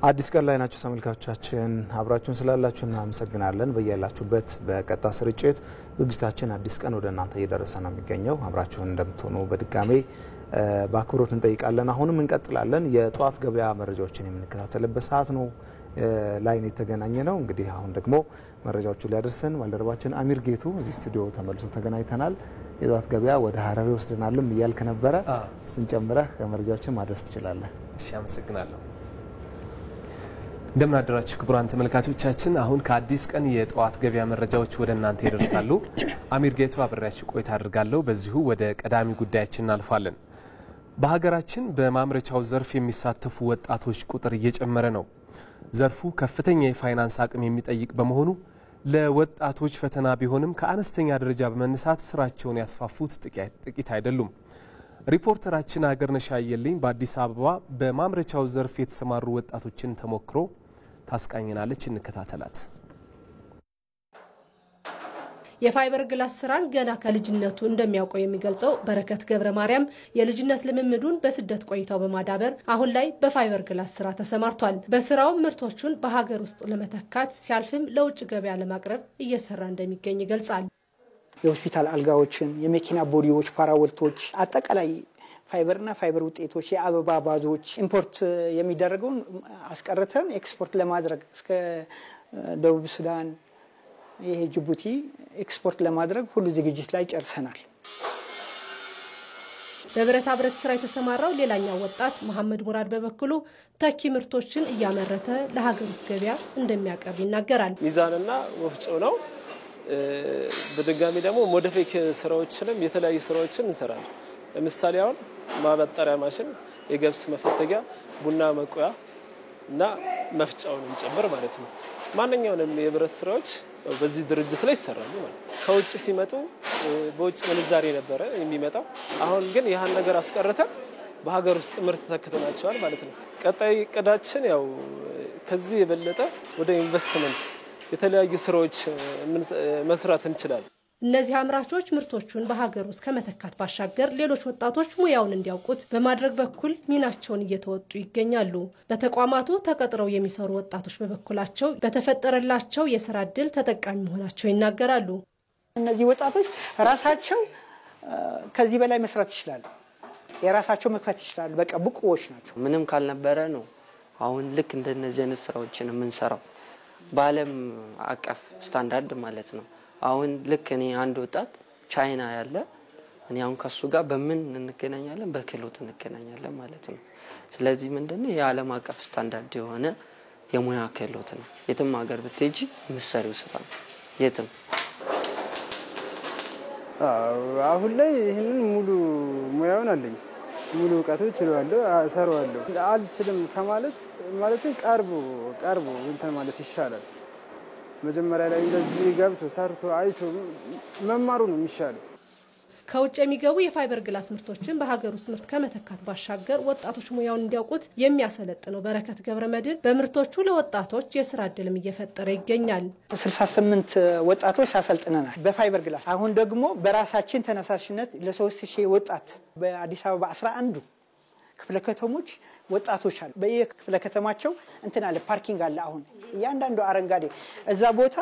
አዲስ ቀን ላይ ናችሁ ተመልካቾቻችን አብራችሁን ስላላችሁ እናመሰግናለን። በእያላችሁበት በቀጥታ ስርጭት ዝግጅታችን አዲስ ቀን ወደ እናንተ እየደረሰ ነው የሚገኘው። አብራችሁን እንደምትሆኑ በድጋሜ በአክብሮት እንጠይቃለን። አሁንም እንቀጥላለን። የጧት ገበያ መረጃዎችን የምንከታተልበት ሰዓት ነው ላይ የተገናኘ ነው። እንግዲህ አሁን ደግሞ መረጃዎቹን ሊያደርሰን ባልደረባችን አሚር ጌቱ እዚህ ስቱዲዮ ተመልሶ ተገናኝተናል። የጧት ገበያ ወደ ሀረር ወስደናልም እያልክ ነበረ። ስንጨምረህ መረጃዎችን ማድረስ ትችላለህ። እሺ አመሰግናለሁ። እንደምን አደራችሁ ክቡራን ተመልካቾቻችን። አሁን ከአዲስ ቀን የጧት ገበያ መረጃዎች ወደ እናንተ ይደርሳሉ። አሚር ጌቱ አብሬያችሁ ቆይታ አድርጋለሁ። በዚሁ ወደ ቀዳሚ ጉዳያችን እናልፋለን። በሀገራችን በማምረቻው ዘርፍ የሚሳተፉ ወጣቶች ቁጥር እየጨመረ ነው። ዘርፉ ከፍተኛ የፋይናንስ አቅም የሚጠይቅ በመሆኑ ለወጣቶች ፈተና ቢሆንም ከአነስተኛ ደረጃ በመነሳት ስራቸውን ያስፋፉት ጥቂት አይደሉም። ሪፖርተራችን አገርነሽ አየልኝ በአዲስ አበባ በማምረቻው ዘርፍ የተሰማሩ ወጣቶችን ተሞክሮ ታስቃኝናለች። እንከታተላት። የፋይበር ግላስ ስራን ገና ከልጅነቱ እንደሚያውቀው የሚገልጸው በረከት ገብረ ማርያም የልጅነት ልምምዱን በስደት ቆይታው በማዳበር አሁን ላይ በፋይበር ግላስ ስራ ተሰማርቷል። በስራው ምርቶቹን በሀገር ውስጥ ለመተካት ሲያልፍም ለውጭ ገበያ ለማቅረብ እየሰራ እንደሚገኝ ይገልጻል። የሆስፒታል አልጋዎችን፣ የመኪና ቦዲዎች፣ ፓራወልቶች፣ አጠቃላይ ፋይበርና ፋይበር ውጤቶች፣ የአበባ ባዞች ኢምፖርት የሚደረገውን አስቀርተን ኤክስፖርት ለማድረግ እስከ ደቡብ ሱዳን ይሄ ጅቡቲ ኤክስፖርት ለማድረግ ሁሉ ዝግጅት ላይ ጨርሰናል። በብረታ ብረት ስራ የተሰማራው ሌላኛው ወጣት መሐመድ ሙራድ በበኩሉ ተኪ ምርቶችን እያመረተ ለሀገር ውስጥ ገበያ እንደሚያቀርብ ይናገራል። ሚዛንና ወፍጮ ነው። በድጋሚ ደግሞ ሞዲፊክ ስራዎችንም የተለያዩ ስራዎችን እንሰራለን። ለምሳሌ አሁን ማበጠሪያ ማሽን፣ የገብስ መፈተጊያ፣ ቡና መቆያ እና መፍጫውን ጨምር ማለት ነው። ማንኛውንም የብረት ስራዎች በዚህ ድርጅት ላይ ይሰራሉ ማለት ነው። ከውጭ ሲመጡ በውጭ ምንዛሬ ነበረ የሚመጣው። አሁን ግን ይሄን ነገር አስቀርተን በሀገር ውስጥ ምርት ተከትናቸዋል ማለት ነው። ቀጣይ እቅዳችን ያው ከዚህ የበለጠ ወደ ኢንቨስትመንት የተለያዩ ስራዎች መስራት እንችላለን። እነዚህ አምራቾች ምርቶቹን በሀገር ውስጥ ከመተካት ባሻገር ሌሎች ወጣቶች ሙያውን እንዲያውቁት በማድረግ በኩል ሚናቸውን እየተወጡ ይገኛሉ። በተቋማቱ ተቀጥረው የሚሰሩ ወጣቶች በበኩላቸው በተፈጠረላቸው የስራ ዕድል ተጠቃሚ መሆናቸው ይናገራሉ። እነዚህ ወጣቶች ራሳቸው ከዚህ በላይ መስራት ይችላሉ። የራሳቸው መክፈት ይችላሉ። በቃ ብቁዎች ናቸው። ምንም ካልነበረ ነው አሁን ልክ እንደነዚህ አይነት ስራዎችን የምንሰራው በዓለም አቀፍ ስታንዳርድ ማለት ነው። አሁን ልክ እኔ አንድ ወጣት ቻይና ያለ እኔ አሁን ከሱ ጋር በምን እንገናኛለን? በክህሎት እንገናኛለን ማለት ነው። ስለዚህ ምንድነው የዓለም አቀፍ ስታንዳርድ የሆነ የሙያ ክህሎት ነው። የትም ሀገር ብትሄጂ ምሳሌው ስራ ነው የትም። አሁን ላይ ይሄንን ሙሉ ሙያውን አለኝ። ሙሉ እውቀቶች ይሏል አሰራዋለሁ። አልችልም ከማለት ቀርቦ እንትን ማለት ይሻላል። መጀመሪያ ላይ እንደዚህ ገብቶ ሰርቶ አይቶ መማሩ ነው የሚሻለው። ከውጭ የሚገቡ የፋይበር ግላስ ምርቶችን በሀገር ውስጥ ምርት ከመተካት ባሻገር ወጣቶች ሙያውን እንዲያውቁት የሚያሰለጥነው በረከት ገብረ መድን በምርቶቹ ለወጣቶች የስራ ዕድልም እየፈጠረ ይገኛል። 68 ወጣቶች አሰልጥነናል በፋይበር ግላስ። አሁን ደግሞ በራሳችን ተነሳሽነት ለ3000 ወጣት በአዲስ አበባ 11 ክፍለ ከተሞች ወጣቶች አሉ። በየክፍለ ከተማቸው እንትን አለ፣ ፓርኪንግ አለ። አሁን እያንዳንዱ አረንጋዴ እዛ ቦታ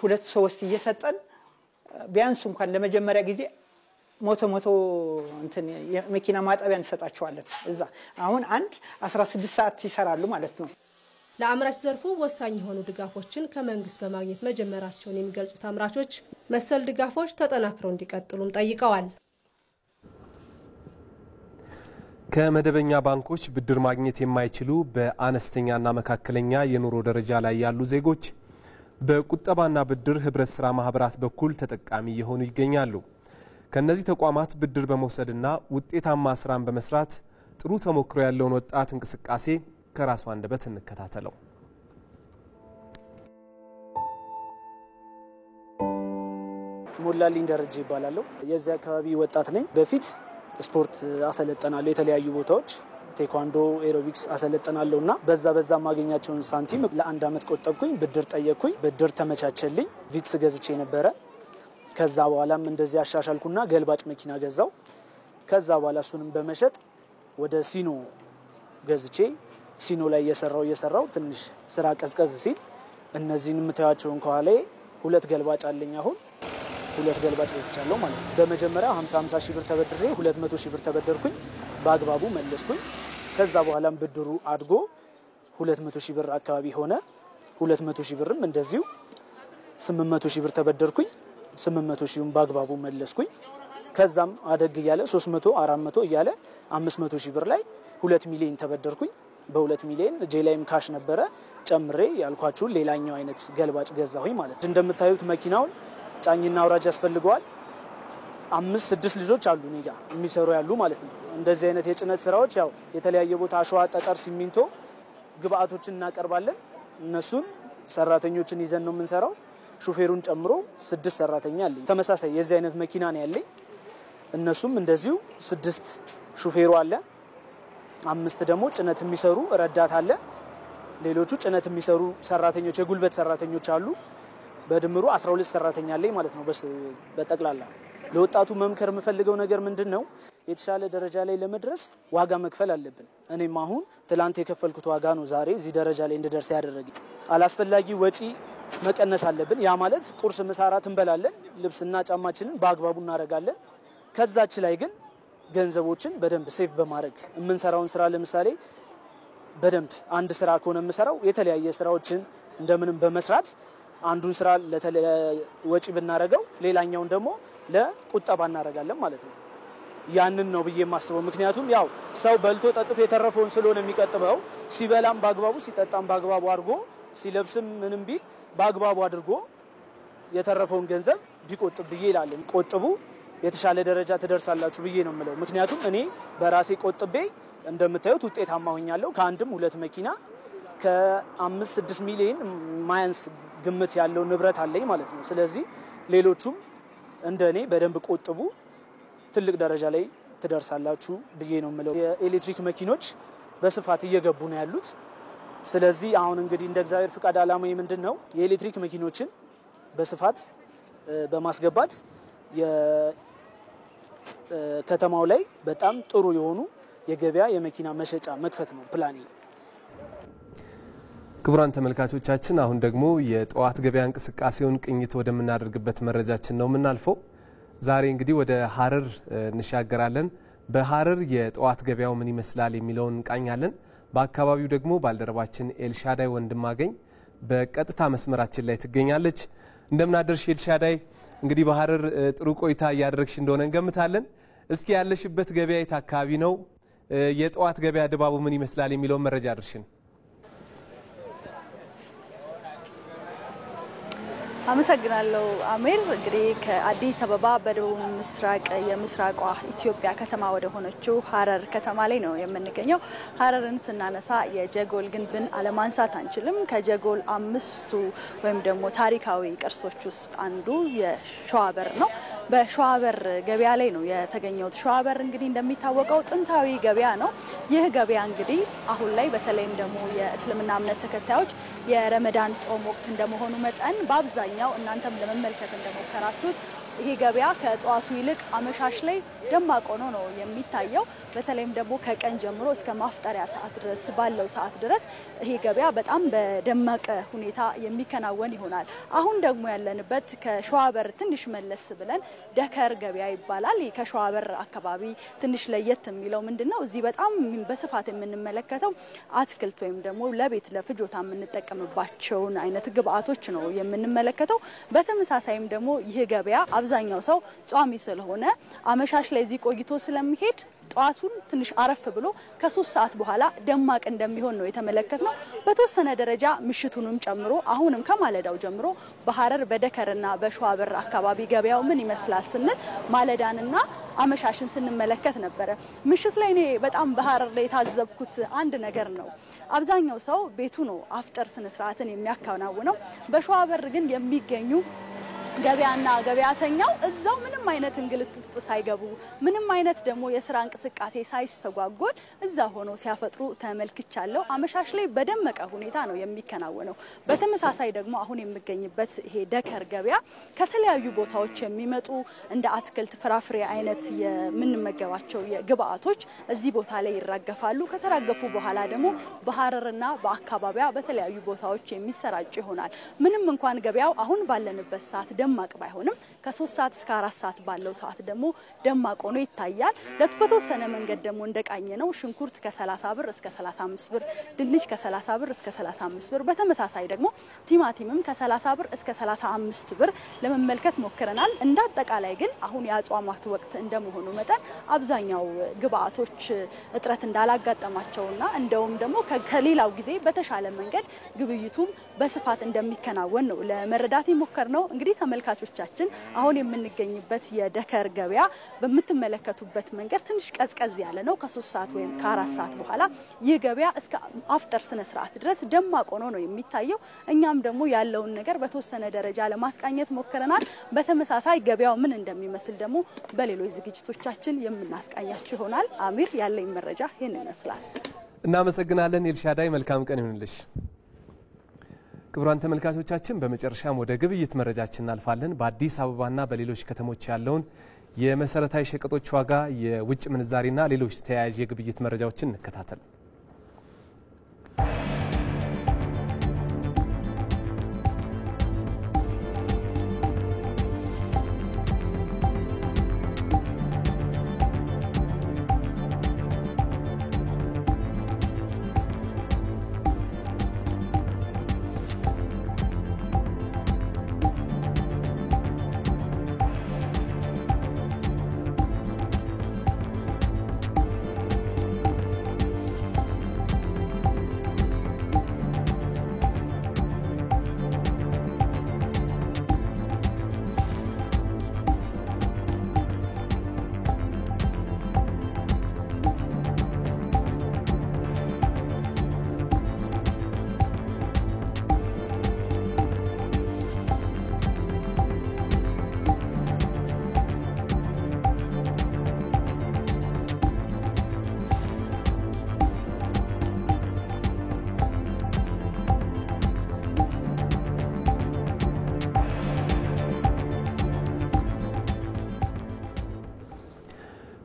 2-3 እየሰጠን ቢያንስ እንኳን ለመጀመሪያ ጊዜ ሞቶ እንትን የመኪና ማጠቢያ እንሰጣቸዋለን። እዛ አሁን 16 ሰዓት ይሰራሉ ማለት ነው። ለአምራች ዘርፉ ወሳኝ የሆኑ ድጋፎችን ከመንግስት በማግኘት መጀመራቸውን የሚገልጹት አምራቾች መሰል ድጋፎች ተጠናክረው እንዲቀጥሉም ጠይቀዋል። ከመደበኛ ባንኮች ብድር ማግኘት የማይችሉ በአነስተኛና መካከለኛ የኑሮ ደረጃ ላይ ያሉ ዜጎች በቁጠባና ብድር ህብረት ስራ ማህበራት በኩል ተጠቃሚ የሆኑ ይገኛሉ። ከነዚህ ተቋማት ብድር በመውሰድና ውጤታማ ስራን በመስራት ጥሩ ተሞክሮ ያለውን ወጣት እንቅስቃሴ ከራሱ አንደበት እንከታተለው። ሞላልኝ ደረጃ ይባላል። የዚህ አካባቢ ወጣት ነኝ። በፊት ስፖርት አሰለጠናለሁ። የተለያዩ ቦታዎች ቴኳንዶ፣ ኤሮቢክስ አሰለጠናለሁና በዛ ማግኛቸውን ሳንቲም ለአንድ አመት ቆጠብኩኝ። ብድር ጠየቅኩኝ። ብድር ተመቻቸልኝ። ቪትስ ገዝቼ ነበረ። ከዛ በኋላም እንደዚህ አሻሻልኩና ገልባጭ መኪና ገዛው። ከዛ በኋላ እሱንም በመሸጥ ወደ ሲኖ ገዝቼ ሲኖ ላይ እየሰራው ትንሽ ስራ ቀዝቀዝ ሲል እነዚህን የምታዩቸውን ከኋላ ሁለት ገልባጭ አለኝ። አሁን ሁለት ገልባጭ ገዝቻለሁ ማለት ነው። በመጀመሪያ 50 ሺህ ብር ተበድሬ 200 ሺህ ብር ተበደርኩኝ፣ በአግባቡ መለስኩኝ። ከዛ በኋላም ብድሩ አድጎ 200 ሺህ ብር አካባቢ ሆነ። 200 ሺህ ብርም እንደዚሁ 800 ሺህ ብር ተበደርኩኝ፣ 800 ሺህን በአግባቡ መለስኩኝ። ከዛም አደግ እያለ 300 400 እያለ 500 ሺህ ብር ላይ 2 ሚሊዮን ተበደርኩኝ። በ2 ሚሊዮን እጄ ላይም ካሽ ነበረ ጨምሬ ያልኳችሁ ሌላኛው አይነት ገልባጭ ገዛሁኝ ማለት ነው። እንደምታዩት መኪናውን ጫኝና አውራጅ ያስፈልገዋል። 5-6 ልጆች አሉ እኔ ጋር የሚሰሩ ያሉ ማለት ነው። እንደዚህ አይነት የጭነት ስራዎች ያው የተለያየ ቦታ አሸዋ፣ ጠጠር፣ ሲሚንቶ ግብአቶችን እናቀርባለን። እነሱን ሰራተኞችን ይዘን ነው የምንሰራው። ሹፌሩን ጨምሮ 6 ሰራተኛ አለኝ። ተመሳሳይ የዚህ አይነት መኪና ነው ያለኝ። እነሱም እንደዚሁ 6 ሹፌሩ አለ፣ 5 ደግሞ ጭነት የሚሰሩ ረዳት አለ። ሌሎቹ ጭነት የሚሰሩ ሰራተኞች የጉልበት ሰራተኞች አሉ። በድምሩ 12 ሰራተኛ አለኝ ማለት ነው። በጠቅላላ ለወጣቱ መምከር የምፈልገው ነገር ምንድነው? የተሻለ ደረጃ ላይ ለመድረስ ዋጋ መክፈል አለብን። እኔም አሁን ትላንት የከፈልኩት ዋጋ ነው ዛሬ እዚህ ደረጃ ላይ እንድደርስ ያደረገኝ። አላስፈላጊ ወጪ መቀነስ አለብን። ያ ማለት ቁርስ፣ ምሳ፣ ራት እንበላለን፣ ልብስና ጫማችንን በአግባቡ እናደርጋለን። ከዛች ላይ ግን ገንዘቦችን በደንብ ሴቭ በማድረግ የምንሰራውን ስራ ለምሳሌ በደንብ አንድ ስራ ከሆነ የምሰራው የተለያየ ስራዎችን እንደምንም በመስራት አንዱን ስራ ለወጪ ብናረጋው ሌላኛውን ደግሞ ለቁጠባ እናረጋለን ማለት ነው። ያንን ነው ብዬ የማስበው። ምክንያቱም ያው ሰው በልቶ ጠጥቶ የተረፈውን ስለሆነ የሚቀጥበው ሲበላም በአግባቡ ሲጠጣም በአግባቡ አድርጎ ሲለብስም ምንም ቢል በአግባቡ አድርጎ የተረፈውን ገንዘብ ቢቆጥብ ብዬ ይላል። ቆጥቡ የተሻለ ደረጃ ትደርሳላችሁ ብዬ ነው የምለው። ምክንያቱም እኔ በራሴ ቆጥቤ እንደምታዩት ውጤታማ ሆኛለሁ። ከአንድም 2 መኪና ከ5-6 ሚሊዮን ማያንስ ግምት ያለው ንብረት አለኝ ማለት ነው። ስለዚህ ሌሎቹም እንደኔ በደንብ ቆጥቡ፣ ትልቅ ደረጃ ላይ ትደርሳላችሁ ብዬ ነው የምለው። የኤሌክትሪክ መኪኖች በስፋት እየገቡ ነው ያሉት። ስለዚህ አሁን እንግዲህ እንደ እግዚአብሔር ፍቃድ አላማዬ ምንድነው የኤሌክትሪክ መኪኖችን በስፋት በማስገባት የከተማው ላይ በጣም ጥሩ የሆኑ የገበያ የመኪና መሸጫ መክፈት ነው ፕላኔ። ክቡራን ተመልካቾቻችን አሁን ደግሞ የጠዋት ገበያ እንቅስቃሴውን ቅኝት ወደምናደርግበት መረጃችን ነው የምናልፈው። ዛሬ እንግዲህ ወደ ሀረር እንሻገራለን። በሀረር የጠዋት ገበያው ምን ይመስላል የሚለውን እንቃኛለን። በአካባቢው ደግሞ ባልደረባችን ኤልሻዳይ ወንድማገኝ በቀጥታ መስመራችን ላይ ትገኛለች። እንደምናደርሽ ኤልሻዳይ፣ እንግዲህ በሀረር ጥሩ ቆይታ እያደረግሽ እንደሆነ እንገምታለን። እስኪ ያለሽበት ገበያ የት አካባቢ ነው? የጠዋት ገበያ ድባቡ ምን ይመስላል የሚለውን መረጃ አድርሽን። አመሰግናለሁ አሜር። እንግዲህ ከአዲስ አበባ በደቡብ ምስራቅ የምስራቋ ኢትዮጵያ ከተማ ወደ ሆነችው ሀረር ከተማ ላይ ነው የምንገኘው። ሀረርን ስናነሳ የጀጎል ግንብን አለማንሳት አንችልም። ከጀጎል 5ቱ ወይም ደግሞ ታሪካዊ ቅርሶች ውስጥ አንዱ የሸዋበር ነው። በሸዋበር ገበያ ላይ ነው የተገኘው። ሸዋበር እንግዲህ እንደሚታወቀው ጥንታዊ ገበያ ነው። ይህ ገበያ እንግዲህ አሁን ላይ በተለይም ደግሞ የእስልምና እምነት ተከታዮች የረመዳን ጾም ወቅት እንደመሆኑ መጠን በአብዛኛው እናንተም ለመመልከት እንደሞከራችሁት ይሄ ገበያ ከጠዋቱ ይልቅ አመሻሽ ላይ ደማቅ ሆኖ ነው የሚታየው። በተለይም ደግሞ ከቀን ጀምሮ እስከ ማፍጠሪያ ሰዓት ድረስ ባለው ሰዓት ድረስ ይሄ ገበያ በጣም በደማቀ ሁኔታ የሚከናወን ይሆናል። አሁን ደግሞ ያለንበት ከሸዋበር ትንሽ መለስ ብለን ደከር ገበያ ይባላል። ከሸዋበር አካባቢ ትንሽ ለየት የሚለው ምንድነው? እዚህ በጣም በስፋት የምንመለከተው አትክልት ወይም ደግሞ ለቤት ለፍጆታ የምንጠቀምባቸውን አይነት ግብአቶች ነው የምንመለከተው። በተመሳሳይም ደግሞ ይህ ገበያ አብዛኛው ሰው ጿሚ ስለሆነ አመሻሽ ላይ እዚህ ቆይቶ ስለሚሄድ ጧቱን ትንሽ አረፍ ብሎ ከ3 ሰዓት በኋላ ደማቅ እንደሚሆን ነው የተመለከተው። በተወሰነ ደረጃ ምሽቱንም ጨምሮ አሁንም ከማለዳው ጀምሮ በሀረር በደከርና በሸዋበር አካባቢ ገበያው ምን ይመስላል ስንል ማለዳንና አመሻሽን ስንመለከት ነበረ። ምሽት ላይ እኔ በጣም በሀረር ላይ የታዘብኩት አንድ ነገር ነው። አብዛኛው ሰው ቤቱ ነው አፍጠር ስነ ስርዓትን የሚያከናውነው። በሸዋበር ግን የሚገኙ ገበያና ገበያተኛው እዛው ምንም አይነት እንግልት ውስጥ ሳይገቡ ምንም አይነት ደግሞ የሥራ እንቅስቃሴ ሳይስተጓጎል እዛ ሆኖ ሲያፈጥሩ ተመልክቻለሁ። አመሻሽ ላይ በደመቀ ሁኔታ ነው የሚከናወነው። በተመሳሳይ ደግሞ አሁን የሚገኝበት ይሄ ደከር ገበያ ከተለያዩ ቦታዎች የሚመጡ እንደ አትክልት ፍራፍሬ አይነት የምንመገባቸው የግብአቶች እዚህ ቦታ ላይ ይራገፋሉ። ከተራገፉ በኋላ ደግሞ በሐረርና በአካባቢያ በተለያዩ ቦታዎች የሚሰራጭ ይሆናል። ምንም እንኳን ገበያው አሁን ባለንበት ሰዓት ደማቅ ባይሆንም ከ3 ሰዓት እስከ 4 ሰዓት ባለው ሰዓት ደግሞ ደማቅ ሆኖ ይታያል። ለተወሰነ መንገድ ደግሞ እንደቃኘ ነው ሽንኩርት ከ30 ብር እስከ 35 ብር፣ ድንች ከ30 ብር እስከ 35 ብር፣ በተመሳሳይ ደግሞ ቲማቲምም ከ30 ብር እስከ 35 ብር ለመመልከት ሞክረናል። እንዳጠቃላይ ግን አሁን የአጽዋማት ወቅት እንደመሆኑ መጠን አብዛኛው ግብአቶች እጥረት እንዳላጋጠማቸውና እንደውም ደግሞ ከሌላው ጊዜ በተሻለ መንገድ ግብይቱም በስፋት እንደሚከናወን ነው ለመረዳት የሞከርነው። እንግዲህ ተመልካቾቻችን አሁን የምንገኝበት የደከር ገበያ በምትመለከቱበት መንገድ ትንሽ ቀዝቀዝ ያለ ነው። ከ3 ሰዓት ወይም ከ4 ሰዓት በኋላ ይህ ገበያ እስከ አፍጠር ስነ ስርዓት ድረስ ደማቅ ሆኖ ነው የሚታየው። እኛም ደግሞ ያለውን ነገር በተወሰነ ደረጃ ለማስቃኘት ሞክረናል። በተመሳሳይ ገበያው ምን እንደሚመስል ደግሞ በሌሎች ዝግጅቶቻችን የምናስቃኛችሁ ይሆናል። አሚር ያለኝ መረጃ ይሄን ይመስላል። እናመሰግናለን ኤልሻዳይ፣ መልካም ቀን ይሁንልሽ። ክቡራን ተመልካቾቻችን በመጨረሻም ወደ ግብይት መረጃችን እናልፋለን። በአዲስ አበባና በሌሎች ከተሞች ያለውን የመሰረታዊ ሸቀጦች ዋጋ፣ የውጭ ምንዛሪና ሌሎች ተያያዥ የግብይት መረጃዎችን እንከታተል።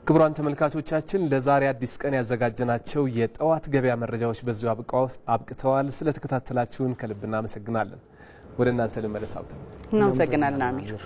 ክቡራን ተመልካቾቻችን ለዛሬ አዲስ ቀን ያዘጋጀናቸው የጠዋት ገበያ መረጃዎች በዚሁ አብቅተዋል። ስለተከታተላችሁን ከልብ እናመሰግናለን። ወደ እናንተ ልመለስ። እናመሰግናለን አሚር።